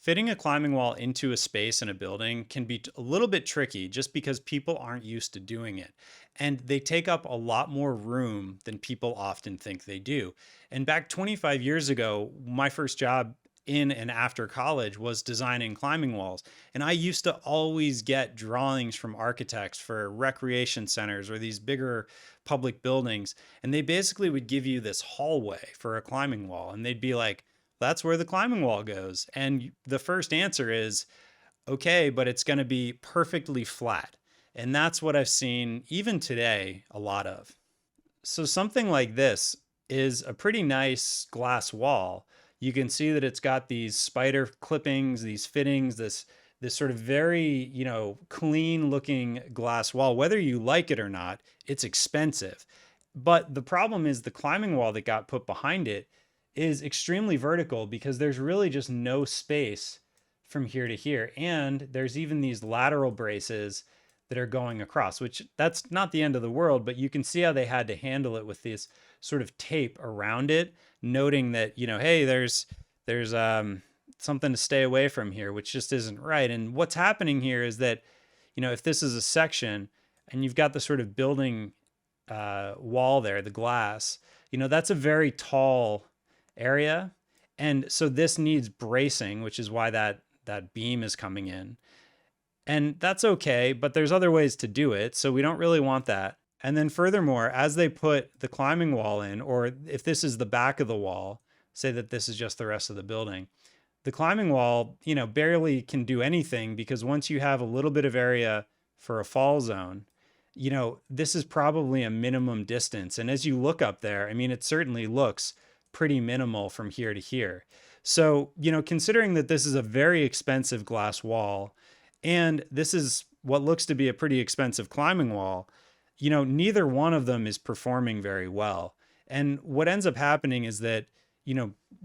Fitting a climbing wall into a space in a building can be a little bit tricky just because people aren't used to doing it. And they take up a lot more room than people often think they do. And back 25 years ago, my first job in and after college was designing climbing walls. And I used to always get drawings from architects for recreation centers or these bigger public buildings. And they basically would give you this hallway for a climbing wall. And they'd be like, that's where the climbing wall goes. And the first answer is, okay, but it's going to be perfectly flat. And that's what I've seen even today a lot of. So something like this is a pretty nice glass wall. You can see that it's got these spider clippings, these fittings, this sort of very, clean looking glass wall. Whether you like it or not, it's expensive. But the problem is the climbing wall that got put behind it is extremely vertical because there's really just no space from here to here. And there's even these lateral braces that are going across, which that's not the end of the world, but you can see how they had to handle it with this sort of tape around it, noting that, hey, there's something to stay away from here, which just isn't right. And what's happening here is that, if this is a section and you've got the sort of building wall there, the glass, that's a very tall area. And so this needs bracing, which is why that beam is coming in. And that's okay, but there's other ways to do it. So we don't really want that. And then furthermore, as they put the climbing wall in, or if this is the back of the wall, say that this is just the rest of the building, the climbing wall, barely can do anything because once you have a little bit of area for a fall zone, this is probably a minimum distance. And as you look up there, I mean, it certainly looks pretty minimal from here to here. So, considering that this is a very expensive glass wall and this is what looks to be a pretty expensive climbing wall, neither one of them is performing very well. And what ends up happening is that,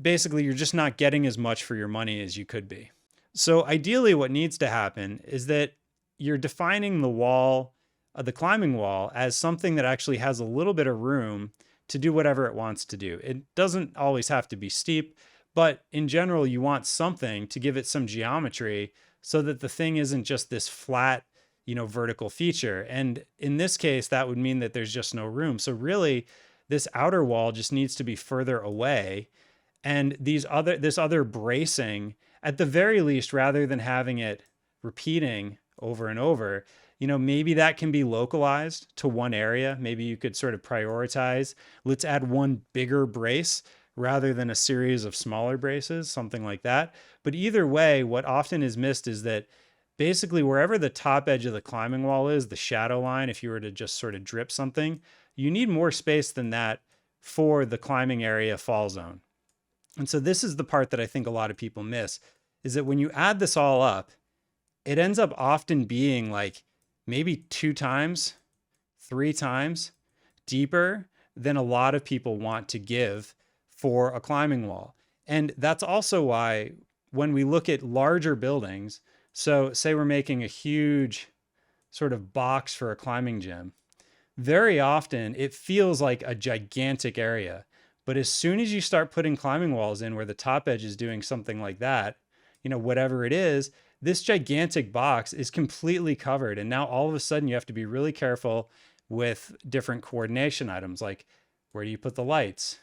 basically you're just not getting as much for your money as you could be. So ideally what needs to happen is that you're defining the wall, the climbing wall, as something that actually has a little bit of room to do whatever it wants to do. It doesn't always have to be steep, but in general, you want something to give it some geometry so that the thing isn't just this flat, vertical feature. And in this case, that would mean that there's just no room. So really, this outer wall just needs to be further away. And this other bracing, at the very least, rather than having it repeating over and over, maybe that can be localized to one area. Maybe you could sort of prioritize, let's add one bigger brace rather than a series of smaller braces, something like that. But either way, what often is missed is that basically wherever the top edge of the climbing wall is, the shadow line, if you were to just sort of drip something, you need more space than that for the climbing area fall zone. And so this is the part that I think a lot of people miss, is that when you add this all up, it ends up often being like maybe 2 times, 3 times deeper than a lot of people want to give for a climbing wall. And that's also why when we look at larger buildings, so say we're making a huge sort of box for a climbing gym, very often it feels like a gigantic area. But as soon as you start putting climbing walls in where the top edge is doing something like that, whatever it is, this gigantic box is completely covered. And now all of a sudden you have to be really careful with different coordination items. Like, where do you put the lights?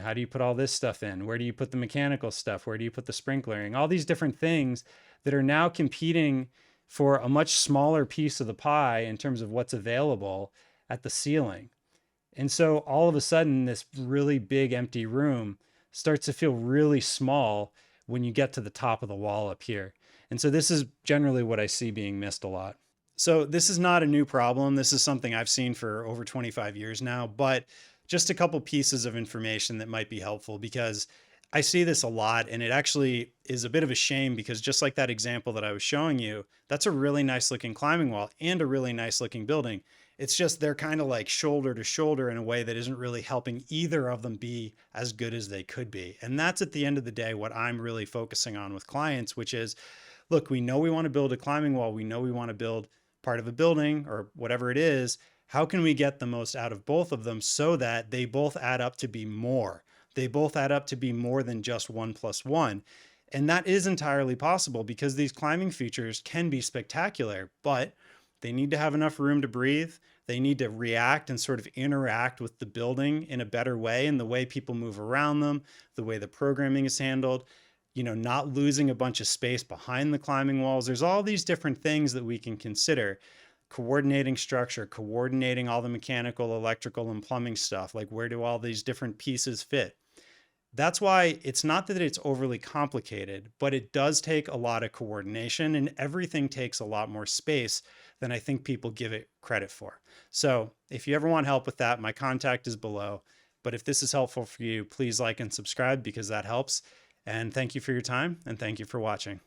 How do you put all this stuff in? Where do you put the mechanical stuff? Where do you put the sprinklering? All these different things that are now competing for a much smaller piece of the pie in terms of what's available at the ceiling. And so all of a sudden, this really big empty room starts to feel really small when you get to the top of the wall up here. And so this is generally what I see being missed a lot. So this is not a new problem. This is something I've seen for over 25 years now, but just a couple pieces of information that might be helpful because I see this a lot and it actually is a bit of a shame because just like that example that I was showing you, that's a really nice looking climbing wall and a really nice looking building. It's just they're kind of like shoulder to shoulder in a way that isn't really helping either of them be as good as they could be. And that's at the end of the day what I'm really focusing on with clients, which is, look, we know we want to build a climbing wall. We know we want to build part of a building or whatever it is. How can we get the most out of both of them so that they both add up to be more? They both add up to be more than just 1 + 1. And that is entirely possible because these climbing features can be spectacular, but they need to have enough room to breathe. They need to react and sort of interact with the building in a better way, and the way people move around them, the way the programming is handled, not losing a bunch of space behind the climbing walls. There's all these different things that we can consider. Coordinating structure, coordinating all the mechanical, electrical, and plumbing stuff. Like, where do all these different pieces fit? That's why it's not that it's overly complicated, but it does take a lot of coordination, and everything takes a lot more space than I think people give it credit for. So if you ever want help with that, my contact is below. But if this is helpful for you, please like and subscribe because that helps. And thank you for your time, and thank you for watching.